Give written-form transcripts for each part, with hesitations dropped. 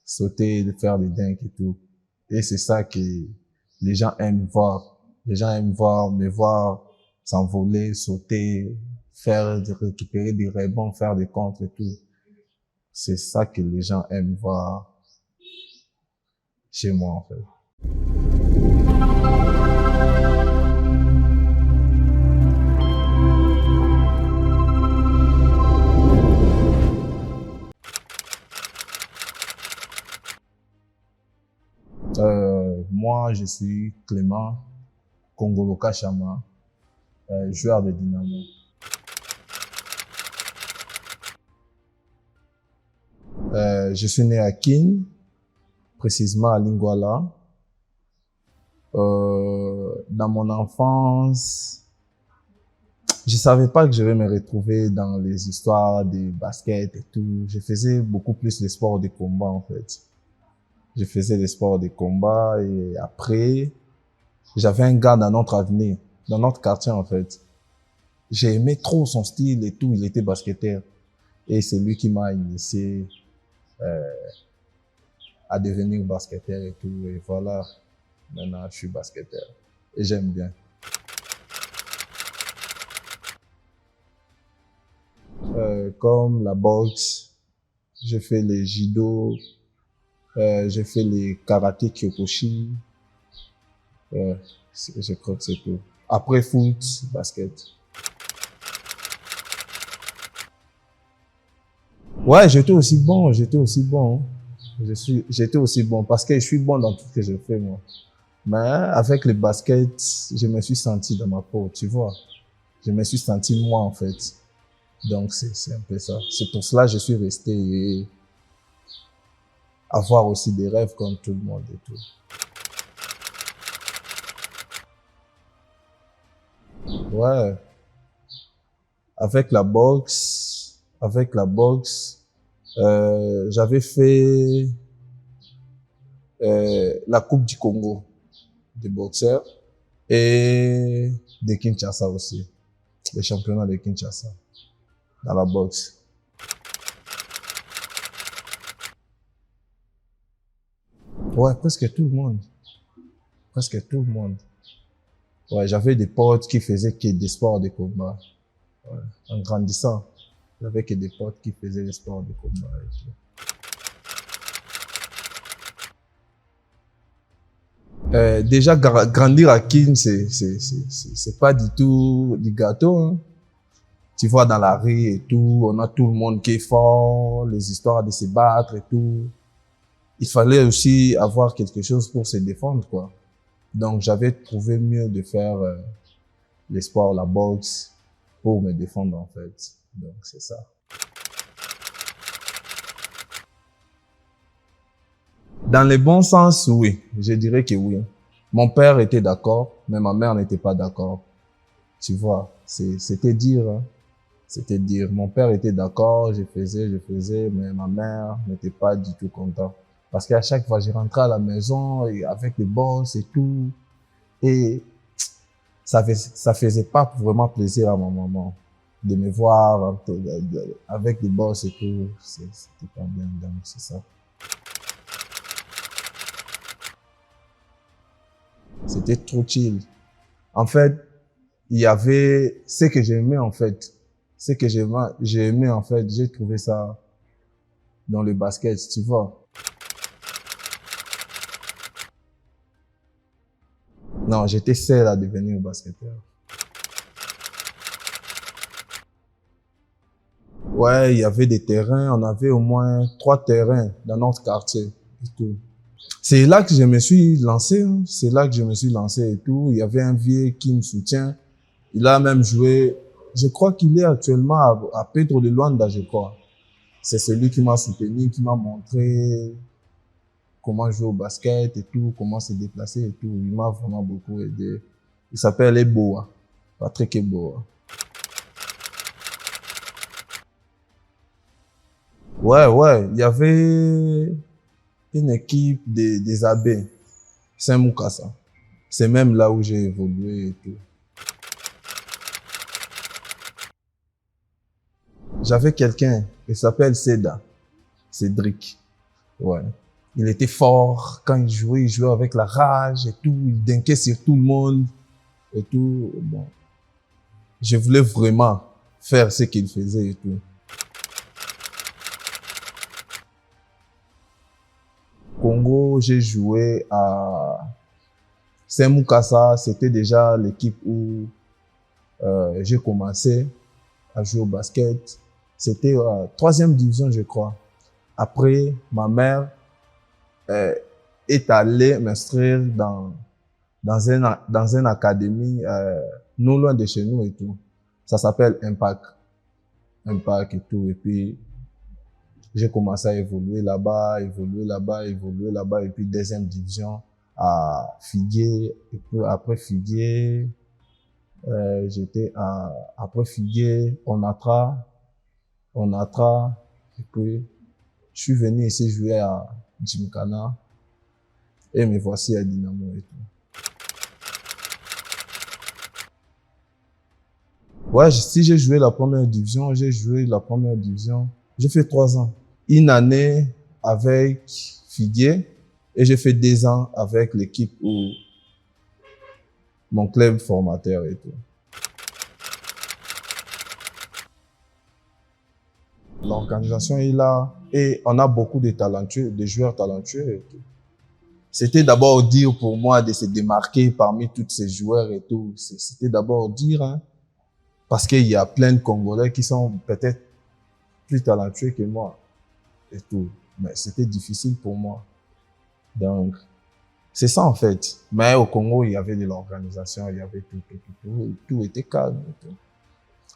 sauter, de faire des dingues et tout. Et c'est ça que les gens aiment voir. Les gens aiment me voir s'envoler, sauter, récupérer des rebonds, faire des contres et tout. C'est ça que les gens aiment voir chez moi, en fait. Moi, je suis Clément Kongoloka Chama, joueur de Dynamo. Je suis né à Kin, précisément à Lingwala. Dans mon enfance, je savais pas que je vais me retrouver dans les histoires de basket et tout. Je faisais beaucoup plus les sports de combat, en fait. Je faisais les sports de combat et après, j'avais un gars dans notre avenue, dans notre quartier, en fait. J'ai aimé trop son style et tout. Il était basketteur. Et c'est lui qui m'a initié à devenir basketteur et tout. Et voilà, maintenant, je suis basketteur. Et j'aime bien. Comme la boxe, j'ai fait les judo, j'ai fait les karaté kyokushi. Je crois que c'est tout. Après foot, basket. Ouais, j'étais aussi bon. J'étais aussi bon parce que je suis bon dans tout ce que je fais, moi. Mais avec le basket, je me suis senti dans ma peau, tu vois. Je me suis senti moi, en fait. Donc, c'est un peu ça. C'est pour cela que je suis resté et avoir aussi des rêves comme tout le monde et tout. Ouais. Avec la boxe, j'avais fait la Coupe du Congo des boxeurs et de Kinshasa aussi, les championnats de Kinshasa dans la boxe. Ouais, presque tout le monde. Presque tout le monde. Ouais, j'avais des potes qui faisaient que des sports de combat. Ouais. En grandissant, j'avais que des potes qui faisaient des sports de combat et tout. Déjà, grandir à Kin, c'est pas du tout du gâteau, hein. Tu vois, dans la rue et tout, on a tout le monde qui est fort, les histoires de se battre et tout. Il fallait aussi avoir quelque chose pour se défendre, quoi. Donc, j'avais trouvé mieux de faire les sports, la boxe, pour me défendre, en fait. Donc, c'est ça. Dans le bon sens, oui. Je dirais que oui. Mon père était d'accord, mais ma mère n'était pas d'accord. Tu vois, c'était dire, hein. C'était dire. Mon père était d'accord, je faisais, mais ma mère n'était pas du tout contente. Parce qu'à chaque fois, je rentrais à la maison et avec les boss et tout. Et ça faisait pas vraiment plaisir à ma maman de me voir avec les boss et tout. C'était pas bien, donc c'est ça. C'était trop chill. En fait, il y avait ce que j'aimais en fait. Ce que j'ai aimé en fait, j'ai trouvé ça dans le basket, tu vois. Non, j'étais seul à devenir basketteur. Ouais, il y avait des terrains, on avait au moins 3 terrains dans notre quartier et tout. C'est là que je me suis lancé, hein. C'est là que je me suis lancé et tout. Il y avait un vieux qui me soutient. Il a même joué, je crois qu'il est actuellement à Pedro de Luanda, je crois. C'est celui qui m'a soutenu, qui m'a montré comment jouer au basket et tout, comment se déplacer et tout. Il m'a vraiment beaucoup aidé. Il s'appelle Eboa, Patrick Eboa. Ouais, il y avait une équipe des abbés, Saint-Moukassa. C'est même là où j'ai évolué et tout. J'avais quelqu'un, il s'appelle Cédric. Ouais. Il était fort. Quand il jouait avec la rage et tout. Il dinquait sur tout le monde et tout. Bon. Je voulais vraiment faire ce qu'il faisait et tout. Congo, j'ai joué à Saint-Moukassa. C'était déjà l'équipe où j'ai commencé à jouer au basket. C'était troisième division, je crois. Après, ma mère est allée m'instruire dans une académie non loin de chez nous et tout. Ça s'appelle Impact. Impact et tout. Et puis, j'ai commencé à évoluer là-bas, et puis deuxième division à Figuier. Et puis après Figuier, après Figuier, Onatra, et puis je suis venu ici jouer à Gymkhana, et me voici à Dynamo et tout. Ouais, si j'ai joué la première division, j'ai fait 3 ans. Une année avec Figuier, et j'ai fait 2 ans avec l'équipe où mon club formateur et tout. L'organisation est là et on a beaucoup de talentueux, de joueurs talentueux et tout. C'était d'abord dire pour moi de se démarquer parmi tous ces joueurs et tout. C'était d'abord dire, hein, parce qu'il y a plein de Congolais qui sont peut-être plus talentueux que moi et tout. Mais c'était difficile pour moi. Donc, c'est ça en fait. Mais au Congo, il y avait de l'organisation, il y avait tout était calme et tout.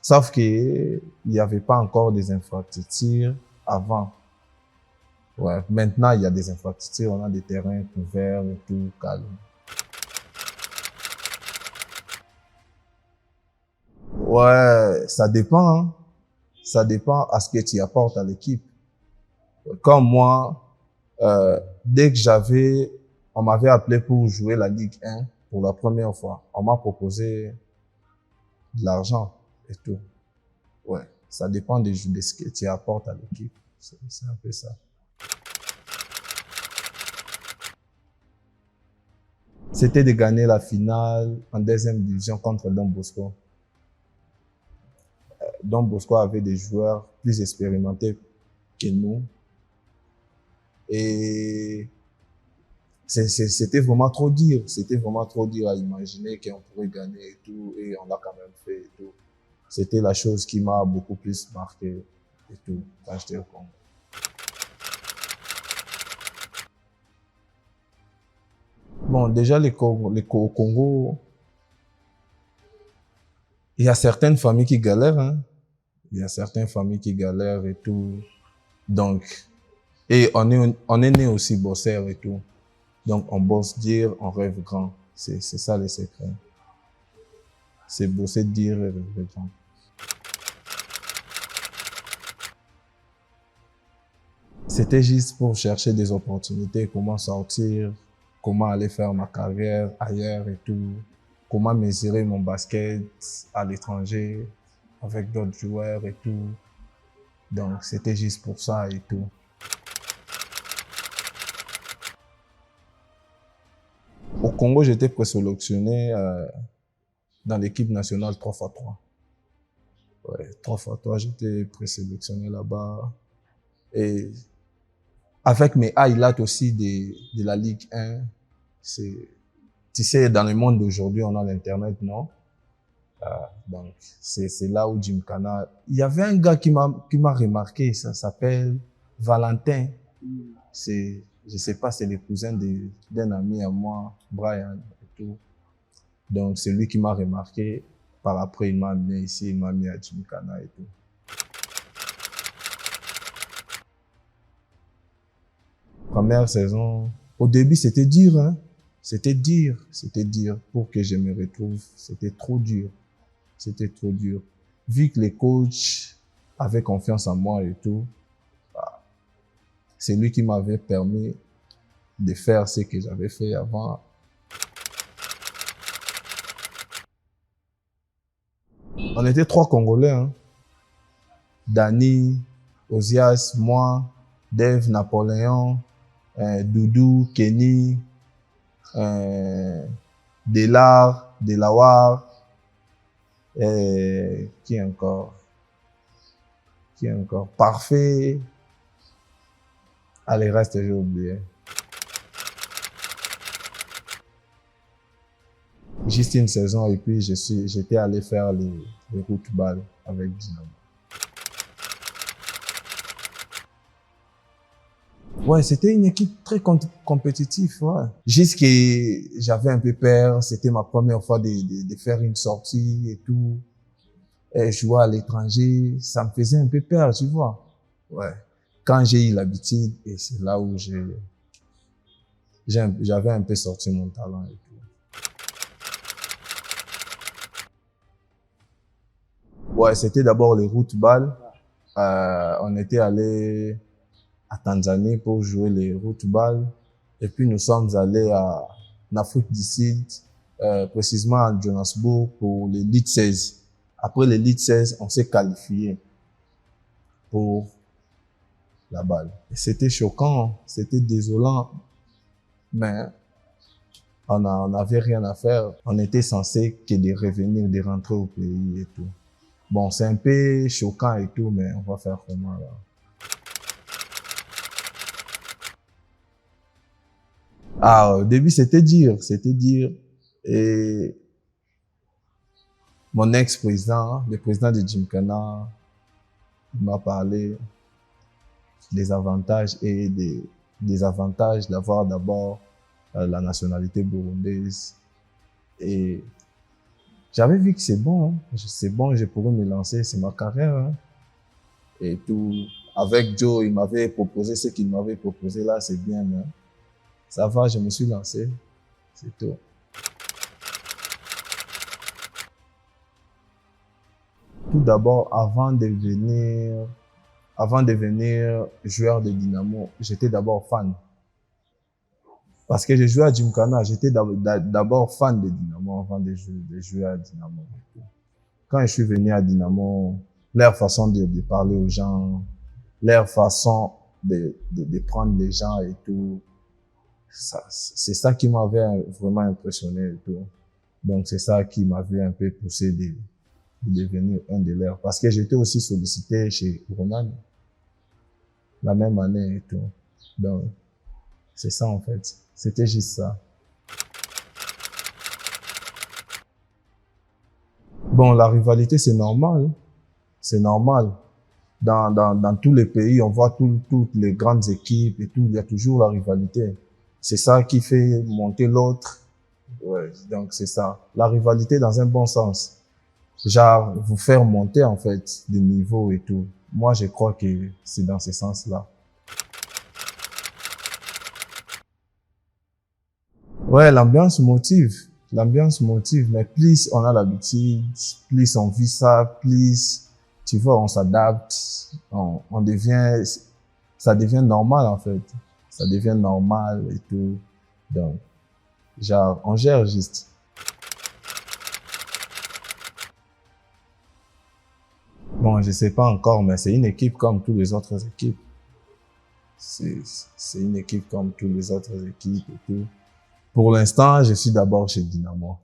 Sauf qu'il n'y avait pas encore des infrastructures avant. Ouais, maintenant, il y a des infrastructures, on a des terrains couverts et tout, calme. Ouais, ça dépend, hein. Ça dépend à ce que tu apportes à l'équipe. Comme moi, dès que on m'avait appelé pour jouer la Ligue 1 pour la première fois, on m'a proposé de l'argent et tout. Ouais, ça dépend de ce que tu apportes à l'équipe. C'est un peu ça. C'était de gagner la finale en deuxième division contre Don Bosco. Don Bosco avait des joueurs plus expérimentés que nous. Et c'était vraiment trop dur. C'était vraiment trop dur à imaginer qu'on pourrait gagner et tout. Et on l'a quand même fait et tout. C'était la chose qui m'a beaucoup plus marqué et tout quand j'étais au Congo. Bon, déjà, au Congo, il y a certaines familles qui galèrent, hein. Il y a certaines familles qui galèrent et tout. Donc, et on est né aussi bosseur et tout. Donc, on bosse dire, on rêve grand. C'est ça le secret. C'est bosser dire et rêver grand. C'était juste pour chercher des opportunités, comment sortir, comment aller faire ma carrière ailleurs et tout, comment mesurer mon basket à l'étranger avec d'autres joueurs et tout. Donc, c'était juste pour ça et tout. Au Congo, j'étais présélectionné dans l'équipe nationale 3x3. Ouais, 3x3, j'étais présélectionné là-bas. Et avec mes highlights aussi de la Ligue 1, tu sais, dans le monde d'aujourd'hui, on a l'Internet, non? Donc, c'est là où Gymkhana. Il y avait un gars qui m'a remarqué, ça s'appelle Valentin. Je sais pas, c'est le cousin d'un ami à moi, Brian, et tout. Donc, c'est lui qui m'a remarqué. Par après, il m'a amené ici, il m'a mis à Gymkhana et tout. Première saison, au début, c'était dur, hein. C'était dur pour que je me retrouve. C'était trop dur. C'était trop dur. Vu que les coachs avaient confiance en moi et tout, c'est lui qui m'avait permis de faire ce que j'avais fait avant. On était 3 Congolais, hein. Danny, Osias, moi, Dave, Napoléon Doudou, Kenny, Delar, Delaware, qui encore? Qui encore? Parfait. Allez, reste, j'ai oublié. Juste une saison et puis j'étais allé faire les routes balles avec Dynamo. Ouais, c'était une équipe très compétitive, ouais. Juste que j'avais un peu peur, c'était ma première fois de faire une sortie et tout. Et jouer à l'étranger, ça me faisait un peu peur, tu vois. Ouais. Quand j'ai eu l'habitude, et c'est là où j'avais un peu sorti mon talent et tout. Ouais, c'était d'abord les routes balles. On était allé à Tanzanie pour jouer les routes balles. Et puis nous sommes allés en Afrique du Sud, précisément à Johannesburg pour l'élite 16. Après l'élite 16, on s'est qualifié pour la balle. C'était choquant, c'était désolant, mais on n'avait rien à faire. On était censé que de revenir, de rentrer au pays et tout. Bon, c'est un peu choquant et tout, mais on va faire comment là? Ah, au début, c'était dur, c'était dur. Et mon ex-président, le président de Gymkhana, m'a parlé des avantages et des désavantages d'avoir d'abord la nationalité burundaise. Et j'avais vu que c'est bon, je pourrais me lancer, c'est ma carrière. Hein. Et tout, avec Joe, il m'avait proposé ce qu'il m'avait proposé là, c'est bien. Hein. Ça va, je me suis lancé, c'est tout. Tout d'abord, avant de devenir joueur de Dynamo, j'étais d'abord fan. Parce que je jouais à Gymkhana, j'étais d'abord fan de Dynamo avant de jouer à Dynamo. Quand je suis venu à Dynamo, leur façon de parler aux gens, leur façon de prendre les gens et tout, c'est ça qui m'avait vraiment impressionné et tout. Donc c'est ça qui m'avait un peu poussé de devenir un de leurs. Parce que j'étais aussi sollicité chez Ronan la même année et tout. Donc c'est ça en fait. C'était juste ça. Bon, la rivalité, c'est normal. C'est normal. Dans tous les pays, on voit toutes les grandes équipes et tout, il y a toujours la rivalité. C'est ça qui fait monter l'autre. Ouais, donc c'est ça. La rivalité dans un bon sens. Genre, vous faire monter, en fait, de niveau et tout. Moi, je crois que c'est dans ce sens-là. Ouais, l'ambiance motive. L'ambiance motive, mais plus on a l'habitude, plus on vit ça, plus, tu vois, on s'adapte, on devient, ça devient normal, en fait. Ça devient normal et tout. Donc, genre, on gère juste. Bon, je sais pas encore, mais c'est une équipe comme toutes les autres équipes. C'est, c'est une équipe comme toutes les autres équipes et tout. Pour l'instant, je suis d'abord chez Dynamo.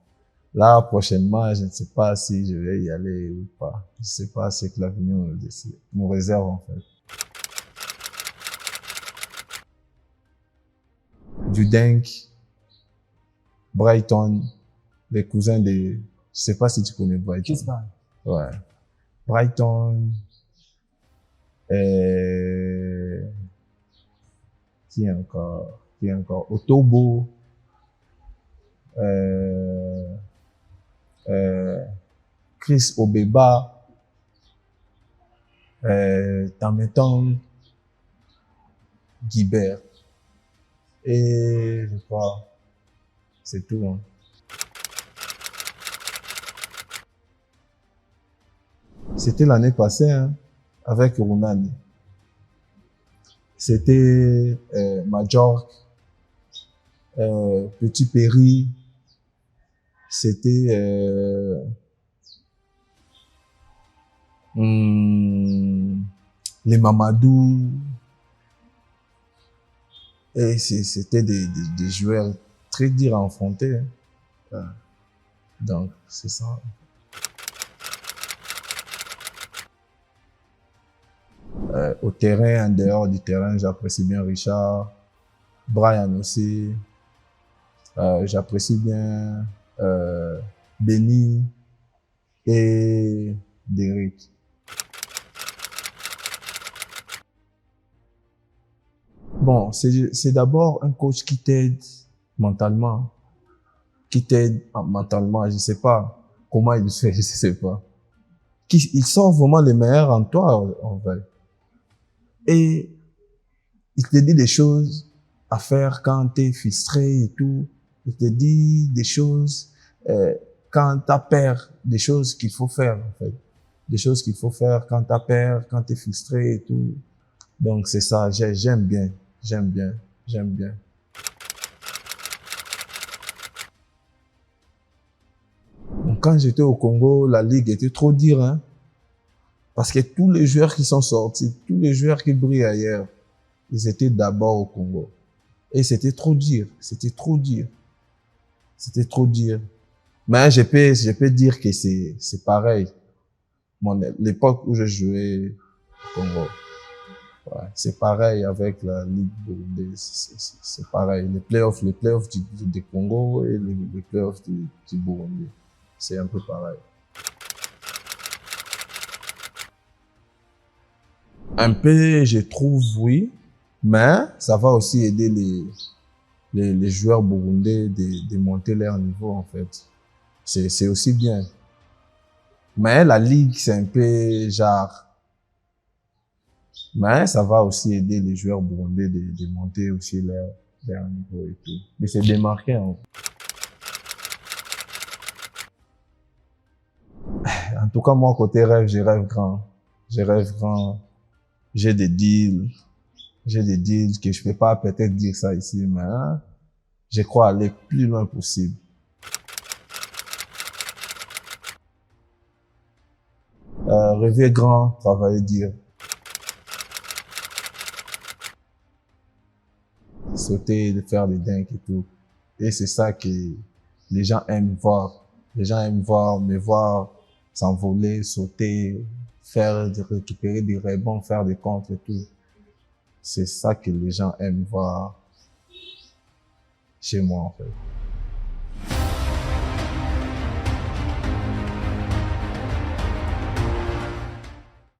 Là, prochainement, je ne sais pas si je vais y aller ou pas. Je ne sais pas ce que l'avenir me réserve, en fait. Dudenk, Brighton, les cousins de, je sais pas si tu connais Brighton. Ouais. Brighton, qui encore? Otobo, euh, Chris Obeba, Tameton, Guibert. Et je crois, c'est tout. Hein. C'était l'année passée, hein, avec Roumanie. C'était Majorque, Petit Péry, c'était les Mamadou, Et c'était des joueurs très durs à affronter, hein. Donc, c'est ça. Au terrain, en dehors du terrain, j'apprécie bien Richard, Brian aussi. J'apprécie bien Benny et Derek. Bon, c'est d'abord un coach qui t'aide mentalement, mentalement, je sais pas comment il fait, je sais pas. Il sort vraiment le meilleur en toi, en fait. Et il te dit des choses à faire quand tu es frustré et tout. Il te dit des choses quand tu as peur, des choses qu'il faut faire, en fait. Des choses qu'il faut faire quand tu as peur, quand tu es frustré et tout. Donc, c'est ça, j'aime bien, j'aime bien, j'aime bien. Donc, quand j'étais au Congo, la ligue était trop dure, hein. Parce que tous les joueurs qui sont sortis, tous les joueurs qui brillent ailleurs, ils étaient d'abord au Congo. Et c'était trop dur, c'était trop dur, c'était trop dur. Mais je peux dire que c'est pareil. L'époque où je jouais au Congo, ouais, c'est pareil avec la Ligue burundaise, c'est pareil. Les playoffs du Congo et les playoffs du Burundi, c'est un peu pareil. Un peu, je trouve, oui, mais ça va aussi aider les joueurs burundais de monter leur niveau, en fait. C'est aussi bien. Mais la ligue, c'est un peu genre. Mais ça va aussi aider les joueurs burundais de monter aussi leur niveau et tout. De se démarquer, hein. En tout cas, moi, côté rêve, je rêve grand. Je rêve grand. J'ai des deals. J'ai des deals que je peux pas peut-être dire ça ici, mais hein, je crois aller plus loin possible. Rêver grand, travailler dur. Sauter, de faire des dingues et tout. Et c'est ça que les gens aiment voir. Les gens aiment me voir s'envoler, sauter, récupérer des rebonds, faire des contres et tout. C'est ça que les gens aiment voir chez moi, en fait.